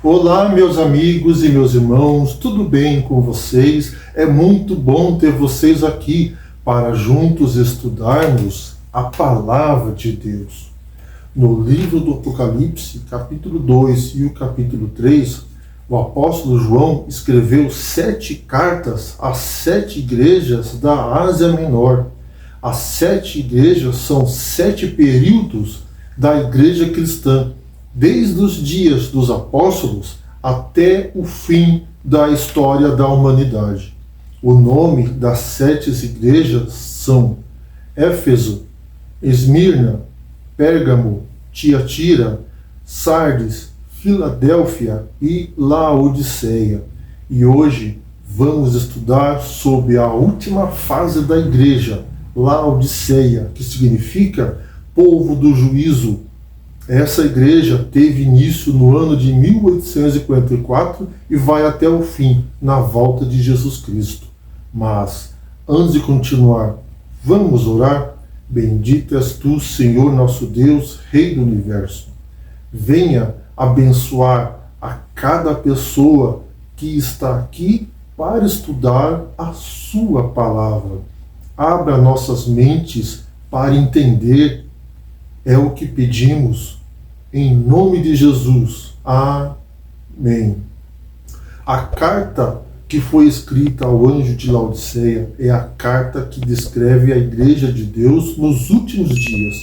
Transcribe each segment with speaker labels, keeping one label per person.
Speaker 1: Olá, meus amigos e meus irmãos, tudo bem com vocês? É muito bom ter vocês aqui para juntos estudarmos a Palavra de Deus. No livro do Apocalipse, capítulo 2 e o capítulo 3, o apóstolo João escreveu 7 cartas às 7 igrejas da Ásia Menor. As 7 igrejas são 7 períodos da igreja cristã, desde os dias dos apóstolos até o fim da história da humanidade. O nome das 7 igrejas são Éfeso, Esmirna, Pérgamo, Tiatira, Sardes, Filadélfia e Laodiceia. E hoje vamos estudar sobre a última fase da igreja, Laodiceia, que significa povo do juízo. Essa igreja teve início no ano de 1844 e vai até o fim, na volta de Jesus Cristo. Mas, antes de continuar, vamos orar? Bendito és tu, Senhor nosso Deus, Rei do Universo. Venha abençoar a cada pessoa que está aqui para estudar a sua palavra. Abra nossas mentes para entender. É o que pedimos, em nome de Jesus. Amém. A carta que foi escrita ao anjo de Laodiceia é a carta que descreve a igreja de Deus nos últimos dias.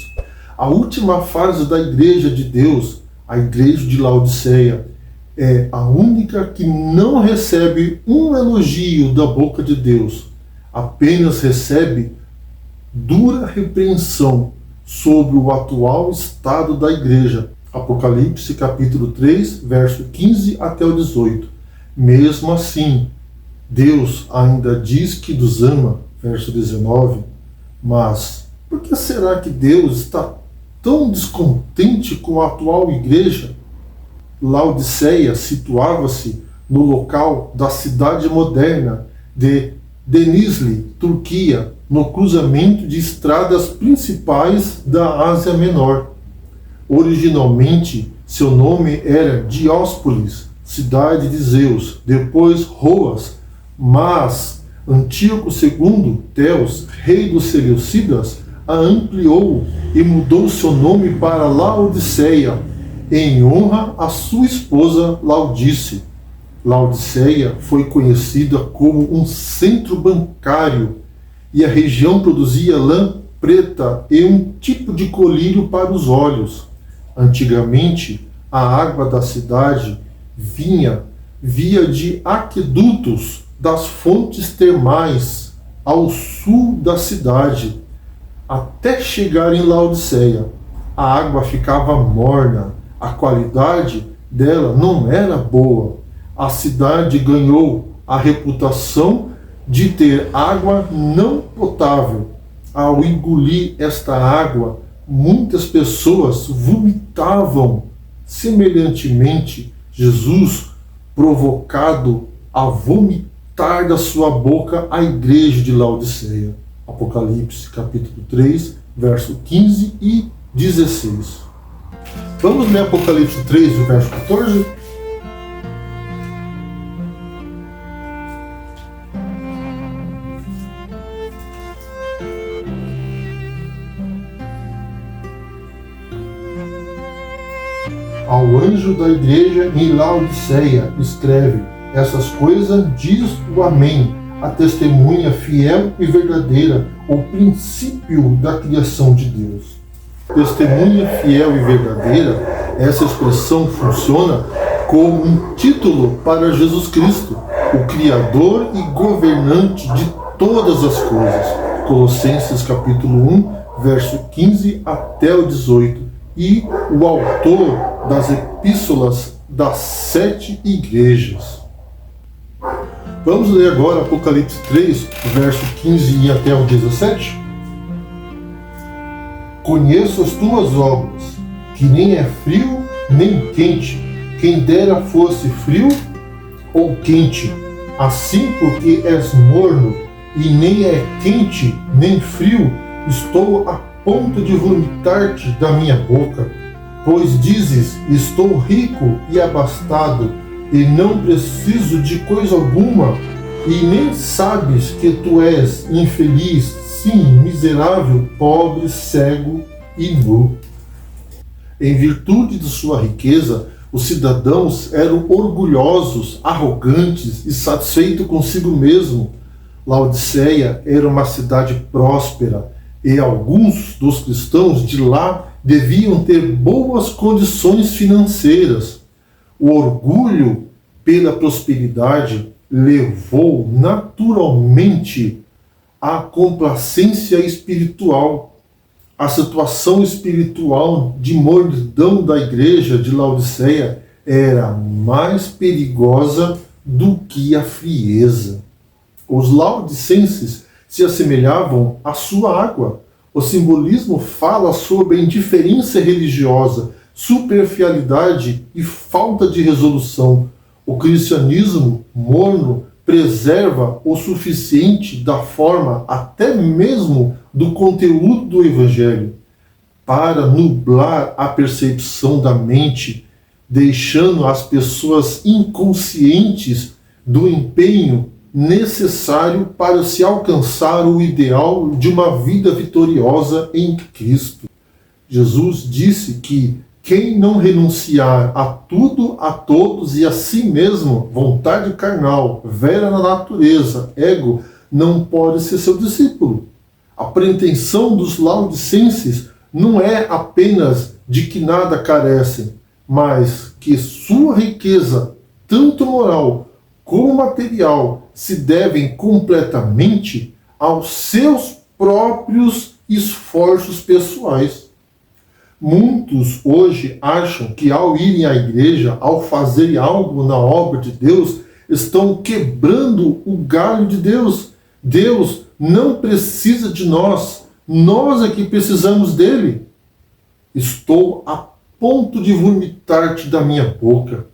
Speaker 1: A última fase da igreja de Deus, a igreja de Laodiceia, é a única que não recebe um elogio da boca de Deus, apenas recebe dura repreensão sobre o atual estado da igreja. Apocalipse capítulo 3, verso 15 até o 18. Mesmo assim, Deus ainda diz que nos ama, verso 19. Mas por que será que Deus está tão descontente com a atual igreja? Laodiceia situava-se no local da cidade moderna de Denizli, Turquia, no cruzamento de estradas principais da Ásia Menor. Originalmente, seu nome era Dióspolis, cidade de Zeus, depois Roas, mas Antíoco II, Teos, rei dos Seleucidas, a ampliou e mudou seu nome para Laodiceia, em honra à sua esposa Laodice. Laodiceia foi conhecida como um centro bancário e a região produzia lã preta e um tipo de colírio para os olhos. Antigamente, a água da cidade vinha via de aquedutos das fontes termais ao sul da cidade. Até chegar em Laodiceia, a água ficava morna, a qualidade dela não era boa. A cidade ganhou a reputação de ter água não potável. Ao engolir esta água, muitas pessoas vomitavam. Semelhantemente, Jesus, provocado a vomitar da sua boca a igreja de Laodiceia. Apocalipse capítulo 3, verso 15 e 16. Vamos ler Apocalipse 3, verso 14? Ao anjo da igreja em Laodiceia, escreve: essas coisas diz o Amém, a testemunha fiel e verdadeira, o princípio da criação de Deus. Testemunha fiel e verdadeira, essa expressão funciona como um título para Jesus Cristo, o Criador e governante de todas as coisas. Colossenses capítulo 1, verso 15 até o 18. E o autor das epístolas das 7 igrejas. Vamos ler agora Apocalipse 3, verso 15 e até o 17. Conheço as tuas obras, que nem é frio nem quente. Quem dera fosse frio ou quente. Assim, porque és morno e nem é quente nem frio, estou a ponto de vomitar-te da minha boca. Pois dizes, estou rico e abastado, e não preciso de coisa alguma, e nem sabes que tu és infeliz, sim, miserável, pobre, cego e nu. Em virtude de sua riqueza, os cidadãos eram orgulhosos, arrogantes e satisfeitos consigo mesmo. Laodiceia era uma cidade próspera, e alguns dos cristãos de lá deviam ter boas condições financeiras. O orgulho pela prosperidade levou naturalmente à complacência espiritual. A situação espiritual de mornidão da igreja de Laodiceia era mais perigosa do que a frieza. Os laodicenses se assemelhavam à sua água. O simbolismo fala sobre a indiferença religiosa, superficialidade e falta de resolução. O cristianismo morno preserva o suficiente da forma, até mesmo do conteúdo do Evangelho, para nublar a percepção da mente, deixando as pessoas inconscientes do empenho necessário para se alcançar o ideal de uma vida vitoriosa em Cristo. Jesus disse que quem não renunciar a tudo, a todos e a si mesmo, vontade carnal, velha na natureza, ego, não pode ser seu discípulo. A pretensão dos laodicenses não é apenas de que nada carecem, mas que sua riqueza, tanto moral como material, se devem completamente aos seus próprios esforços pessoais. Muitos hoje acham que ao irem à igreja, ao fazerem algo na obra de Deus, estão quebrando o galho de Deus. Deus não precisa de nós, nós é que precisamos dele. Estou a ponto de vomitar-te da minha boca.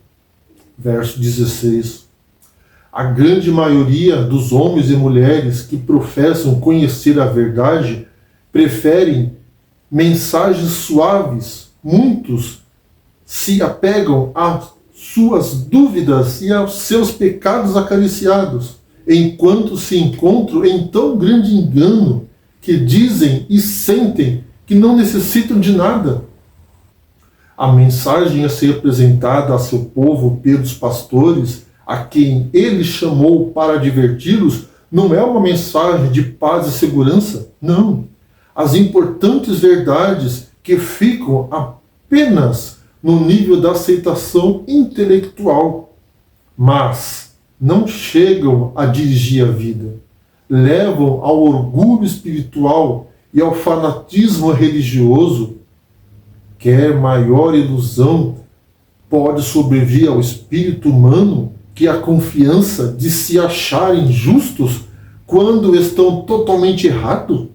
Speaker 1: Verso 16. A grande maioria dos homens e mulheres que professam conhecer a verdade preferem mensagens suaves. Muitos se apegam às suas dúvidas e aos seus pecados acariciados, enquanto se encontram em tão grande engano que dizem e sentem que não necessitam de nada. A mensagem a ser apresentada a seu povo pelos pastores, a quem ele chamou para adverti-los, não é uma mensagem de paz e segurança, não. As importantes verdades que ficam apenas no nível da aceitação intelectual, mas não chegam a dirigir a vida. Levam ao orgulho espiritual e ao fanatismo religioso. Quer maior ilusão pode sobrevir ao espírito humano que a confiança de se acharem justos quando estão totalmente errados?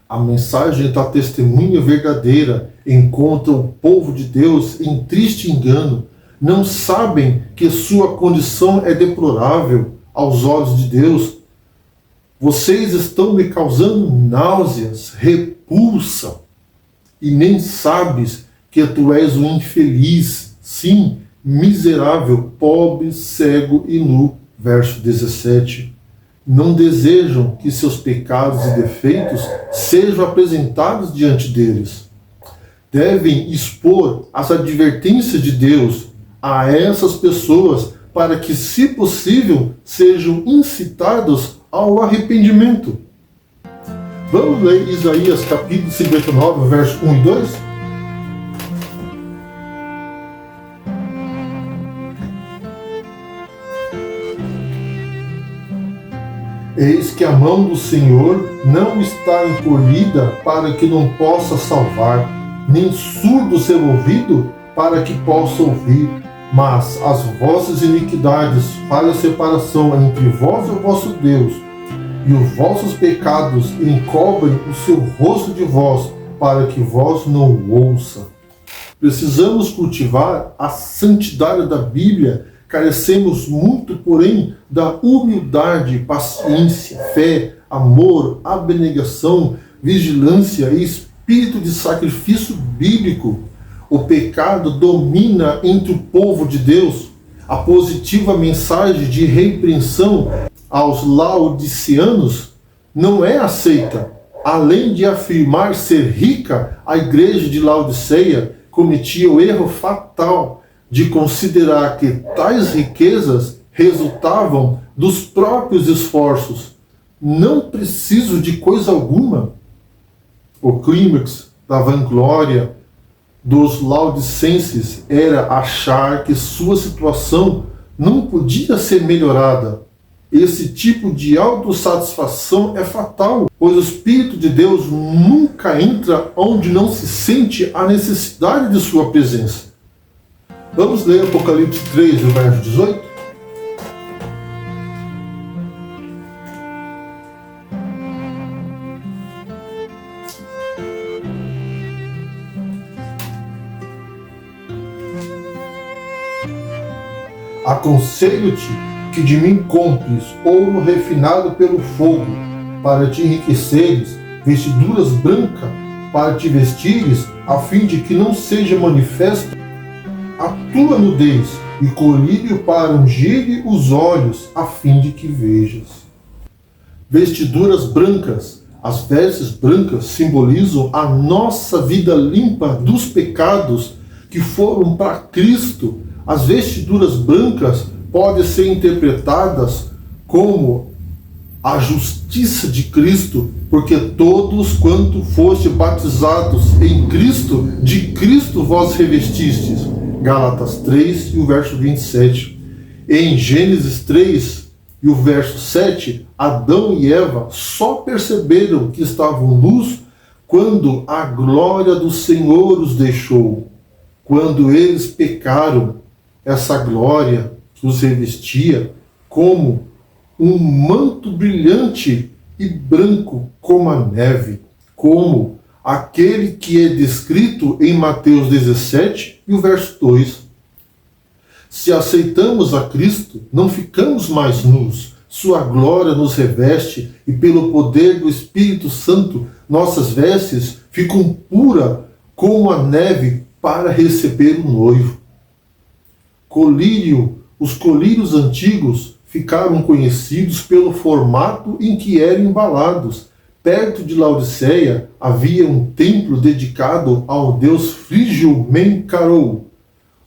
Speaker 1: A mensagem da testemunha verdadeira encontra o povo de Deus em triste engano. Não sabem que sua condição é deplorável aos olhos de Deus. Vocês estão me causando náuseas, repulsa, e nem sabes que tu és um infeliz, sim, miserável, pobre, cego e nu. Verso 17. Não desejam que seus pecados e defeitos sejam apresentados diante deles. Devem expor as advertências de Deus a essas pessoas para que, se possível, sejam incitados ao arrependimento. Vamos ler Isaías capítulo 59, verso 1 e 2? Eis que a mão do Senhor não está encolhida para que não possa salvar, nem surdo seu ouvido para que possa ouvir. Mas as vossas iniquidades fazem a separação entre vós e o vosso Deus, e os vossos pecados encobrem o seu rosto de vós, para que vós não o ouça. Precisamos cultivar a santidade da Bíblia. Carecemos muito, porém, da humildade, paciência, fé, amor, abnegação, vigilância e espírito de sacrifício bíblico. o pecado domina entre o povo de Deus, a positiva mensagem de repreensão aos laodiceanos não é aceita. Além de afirmar ser rica, a igreja de Laodiceia cometia o erro fatal de considerar que tais riquezas resultavam dos próprios esforços. Não preciso de coisa alguma. O clímax da vanglória dos laodicenses era achar que sua situação não podia ser melhorada. Esse tipo de autossatisfação é fatal, pois o Espírito de Deus nunca entra onde não se sente a necessidade de sua presença. Vamos ler Apocalipse 3, verso 18? Aconselho-te que de mim compres ouro refinado pelo fogo, para te enriqueceres, vestiduras brancas, para te vestires, a fim de que não seja manifesta a tua nudez, e colírio para ungir os olhos, a fim de que vejas. Vestiduras brancas. As vestes brancas simbolizam a nossa vida limpa dos pecados que foram para Cristo. As vestiduras brancas podem ser interpretadas como a justiça de Cristo, porque todos quanto foste batizados em Cristo, de Cristo vós revestistes. Gálatas 3 e o verso 27. Em Gênesis 3 e o verso 7, Adão e Eva só perceberam que estavam nus quando a glória do Senhor os deixou. Quando eles pecaram, essa glória que os revestia como um manto brilhante e branco como a neve, como aquele que é descrito em Mateus 17 e o verso 2. Se aceitamos a Cristo, não ficamos mais nus. Sua glória nos reveste e pelo poder do Espírito Santo, nossas vestes ficam puras como a neve para receber o noivo. Colírio. Os colírios antigos ficaram conhecidos pelo formato em que eram embalados. Perto de Laodiceia havia um templo dedicado ao deus frígio Menkarou.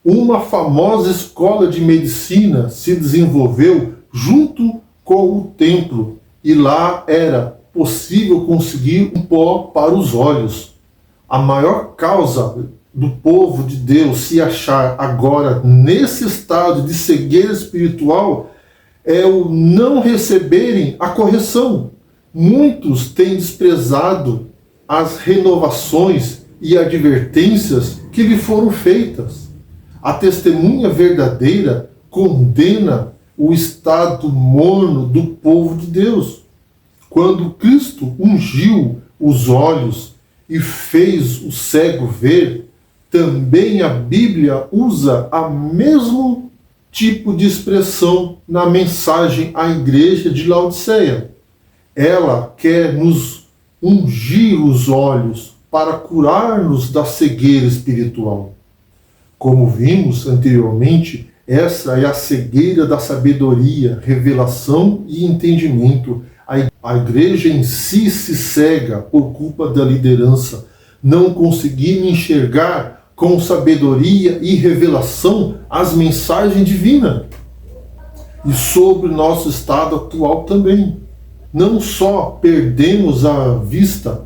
Speaker 1: Uma famosa escola de medicina se desenvolveu junto com o templo, e lá era possível conseguir um pó para os olhos. A maior causa do povo de Deus se achar agora nesse estado de cegueira espiritual é o não receberem a correção. Muitos têm desprezado as renovações e advertências que lhe foram feitas. A testemunha verdadeira condena o estado morno do povo de Deus. Quando Cristo ungiu os olhos e fez o cego ver, também a Bíblia usa o mesmo tipo de expressão na mensagem à igreja de Laodiceia. Ela quer nos ungir os olhos para curar-nos da cegueira espiritual. Como vimos anteriormente, essa é a cegueira da sabedoria, revelação e entendimento. A igreja em si se cega por culpa da liderança, não conseguindo enxergar com sabedoria e revelação as mensagens divinas. E sobre o nosso estado atual também. Não só perdemos a vista,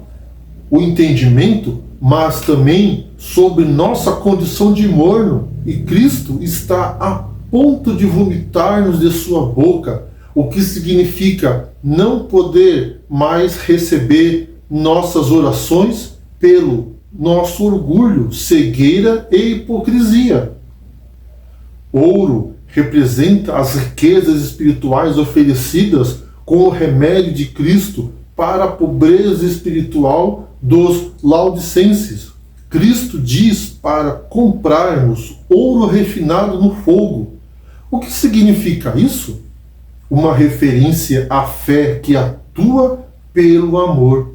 Speaker 1: o entendimento, mas também sobre nossa condição de morno. E Cristo está a ponto de vomitar-nos de sua boca, o que significa não poder mais receber nossas orações pelo nosso orgulho, cegueira e hipocrisia. Ouro representa as riquezas espirituais oferecidas com o remédio de Cristo para a pobreza espiritual dos laodicenses. Cristo diz para comprarmos ouro refinado no fogo. O que significa isso? Uma referência à fé que atua pelo amor.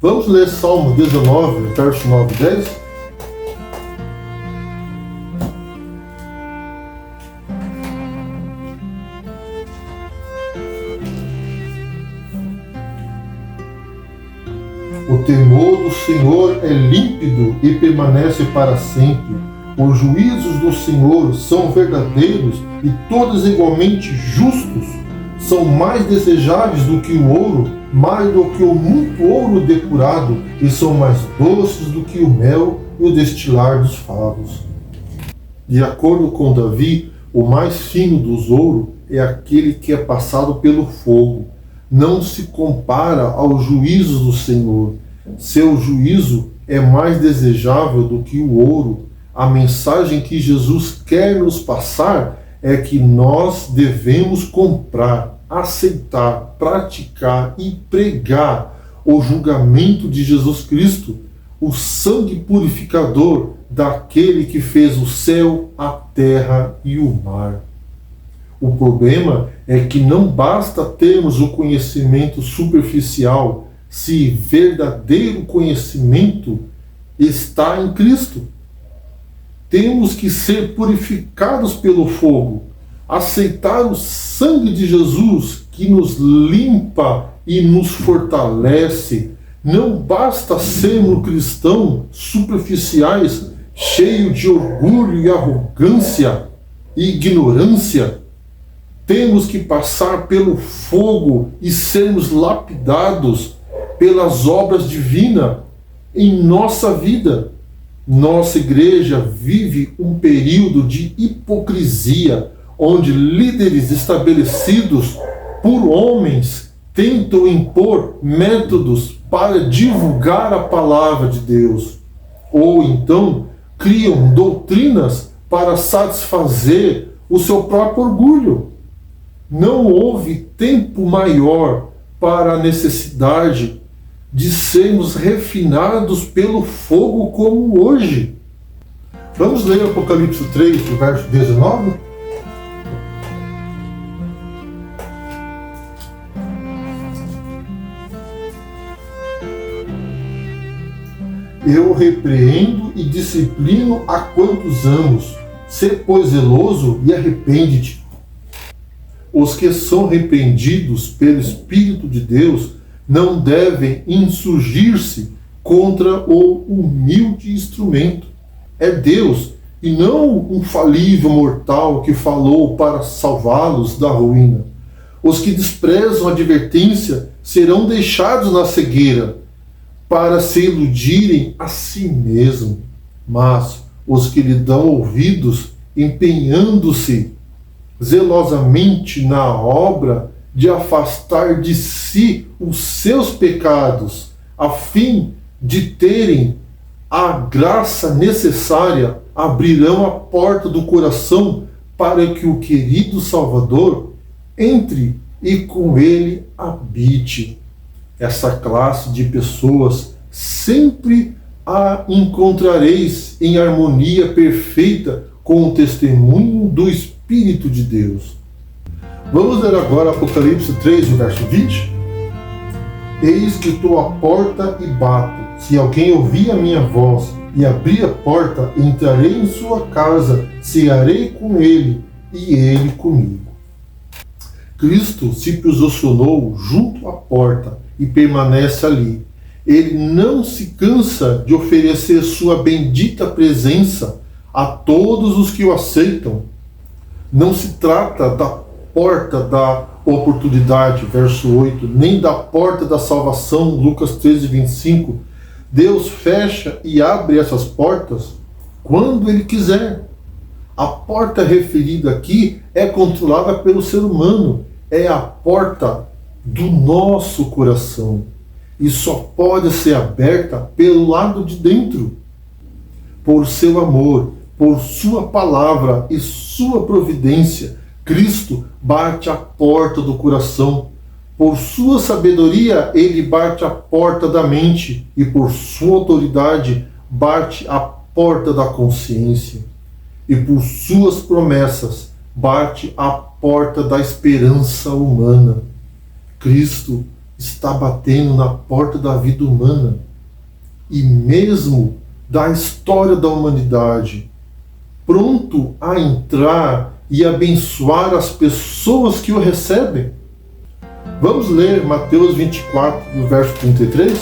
Speaker 1: Vamos ler Salmo 19, verso 9 e 10? O temor do Senhor é límpido e permanece para sempre. Os juízos do Senhor são verdadeiros e todos igualmente justos. São mais desejáveis do que o ouro, mais do que o muito ouro depurado, e são mais doces do que o mel e o destilar dos favos. De acordo com Davi, o mais fino dos ouros é aquele que é passado pelo fogo. Não se compara aos juízos do Senhor. Seu juízo é mais desejável do que o ouro. A mensagem que Jesus quer nos passar é que nós devemos comprar, aceitar, praticar e pregar o julgamento de Jesus Cristo, o sangue purificador daquele que fez o céu, a terra e o mar. O problema é que não basta termos o conhecimento superficial se verdadeiro conhecimento está em Cristo. Temos que ser purificados pelo fogo, aceitar o sangue de Jesus que nos limpa e nos fortalece. Não basta sermos cristãos superficiais, cheios de orgulho e arrogância e ignorância. Temos que passar pelo fogo e sermos lapidados pelas obras divinas em nossa vida. Nossa igreja vive um período de hipocrisia, onde líderes estabelecidos por homens tentam impor métodos para divulgar a palavra de Deus, ou então criam doutrinas para satisfazer o seu próprio orgulho. Não houve tempo maior para a necessidade de sermos refinados pelo fogo como hoje. Vamos ler Apocalipse 3, verso 19? Eu repreendo e disciplino a quantos amo. Sê, pois, zeloso e arrepende-te. Os que são repreendidos pelo Espírito de Deus não devem insurgir-se contra o humilde instrumento. É Deus, e não um falível mortal que falou para salvá-los da ruína. Os que desprezam a advertência serão deixados na cegueira, para se iludirem a si mesmos. Mas os que lhe dão ouvidos, empenhando-se zelosamente na obra de afastar de si os seus pecados, a fim de terem a graça necessária, abrirão a porta do coração para que o querido Salvador entre e com ele habite. Essa classe de pessoas sempre a encontrareis em harmonia perfeita com o testemunho do Espírito de Deus. Vamos ler agora Apocalipse 3, verso 20. Eis que estou à porta e bato. Se alguém ouvir a minha voz e abrir a porta, entrarei em sua casa, cearei com ele e ele comigo. Cristo se posicionou junto à porta e permanece ali. Ele não se cansa de oferecer sua bendita presença a todos os que o aceitam. Não se trata da porta da oportunidade, verso 8, nem da porta da salvação, Lucas 13, 25. Deus fecha e abre essas portas quando Ele quiser. A porta referida aqui é controlada pelo ser humano, é a porta do nosso coração e só pode ser aberta pelo lado de dentro. Por seu amor, por sua palavra e sua providência, Cristo bate a porta do coração. Por sua sabedoria, ele bate a porta da mente e por sua autoridade bate a porta da consciência. E por suas promessas bate a porta da esperança humana. Cristo está batendo na porta da vida humana e mesmo da história da humanidade, pronto a entrar e abençoar as pessoas que o recebem. Vamos ler Mateus 24, no verso 33?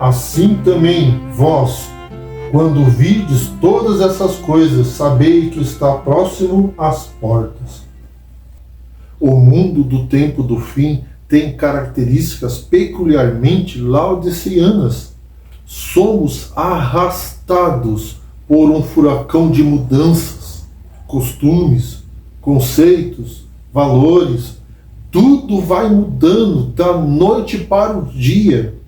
Speaker 1: Assim também vós, quando vides todas essas coisas, sabei que está próximo às portas. O mundo do tempo do fim tem características peculiarmente laodiceanas. Somos arrastados por um furacão de mudanças, costumes, conceitos, valores. Tudo vai mudando da noite para o dia.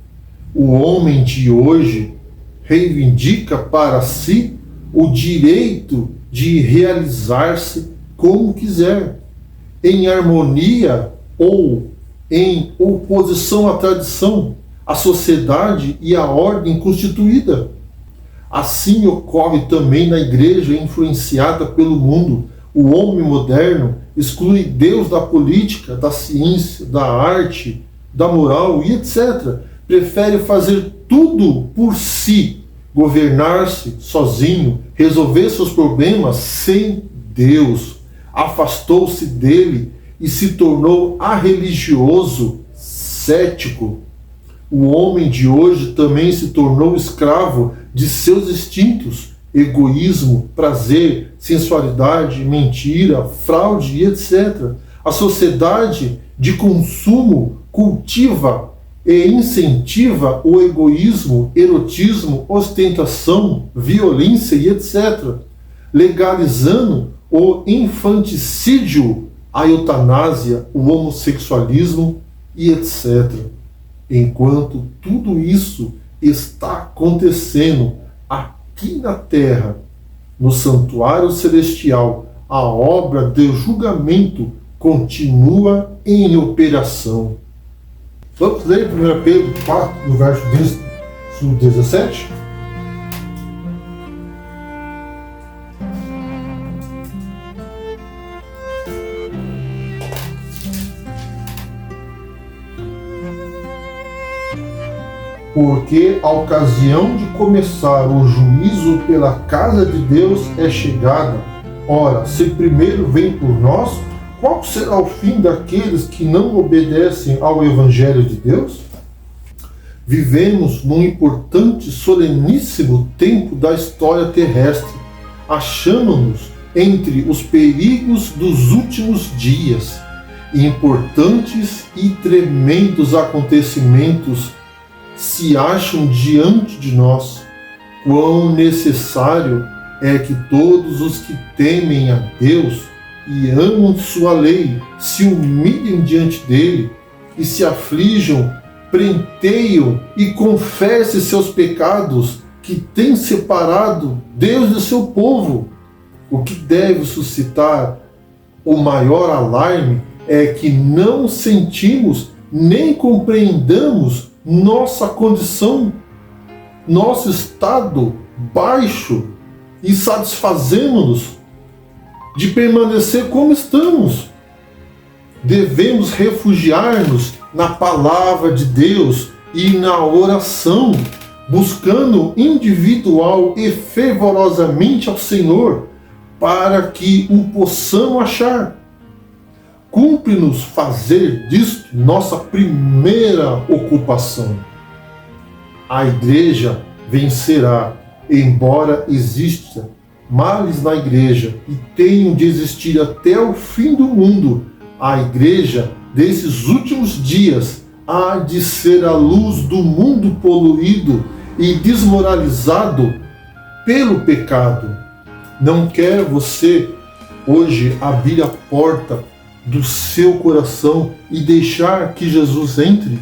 Speaker 1: O homem de hoje reivindica para si o direito de realizar-se como quiser, em harmonia ou em oposição à tradição, à sociedade e à ordem constituída. Assim ocorre também na igreja influenciada pelo mundo. O homem moderno exclui Deus da política, da ciência, da arte, da moral e etc. Prefere fazer tudo por si, governar-se sozinho, resolver seus problemas sem Deus. Afastou-se dele e se tornou arreligioso, cético. O homem de hoje também se tornou escravo de seus instintos, egoísmo, prazer, sensualidade, mentira, fraude e etc. A sociedade de consumo cultiva e incentiva o egoísmo, erotismo, ostentação, violência e etc., legalizando o infanticídio, a eutanásia, o homossexualismo e etc. Enquanto tudo isso está acontecendo aqui na Terra, no santuário celestial, a obra de julgamento continua em operação. Vamos ler 1 Pedro 4, no verso 17? Porque a ocasião de começar o juízo pela casa de Deus é chegada. Ora, se primeiro vem por nós, qual será o fim daqueles que não obedecem ao Evangelho de Deus? Vivemos num importante, soleníssimo tempo da história terrestre. Achamos-nos entre os perigos dos últimos dias. Importantes e tremendos acontecimentos se acham diante de nós. Quão necessário é que todos os que temem a Deus e amam sua lei se humilhem diante dele e se aflijam, prenteiam e confessem seus pecados que têm separado Deus de seu povo. O que deve suscitar o maior alarme é que não sentimos nem compreendamos nossa condição, nosso estado baixo e satisfazemos-nos de permanecer como estamos. Devemos refugiar-nos na palavra de Deus e na oração, buscando individual e fervorosamente ao Senhor, para que o possamos achar. Cumpre-nos fazer disto nossa primeira ocupação. A igreja vencerá, embora exista males na igreja e tenham de existir até o fim do mundo. A igreja desses últimos dias há de ser a luz do mundo poluído e desmoralizado pelo pecado. Não quer você hoje abrir a porta do seu coração e deixar que Jesus entre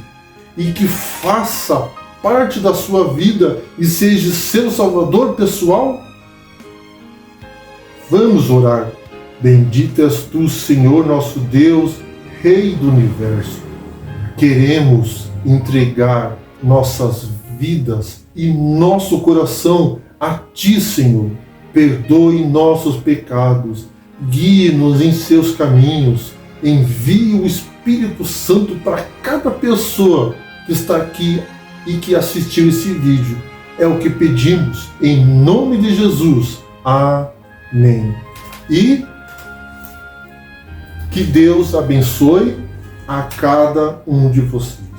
Speaker 1: e que faça parte da sua vida e seja seu salvador pessoal? Vamos orar. Bendito és tu, Senhor nosso Deus, Rei do Universo. Queremos entregar nossas vidas e nosso coração a ti, Senhor. Perdoe nossos pecados, guie-nos em seus caminhos, envie o Espírito Santo para cada pessoa que está aqui e que assistiu esse vídeo. É o que pedimos, em nome de Jesus. Amém. E que Deus abençoe a cada um de vocês.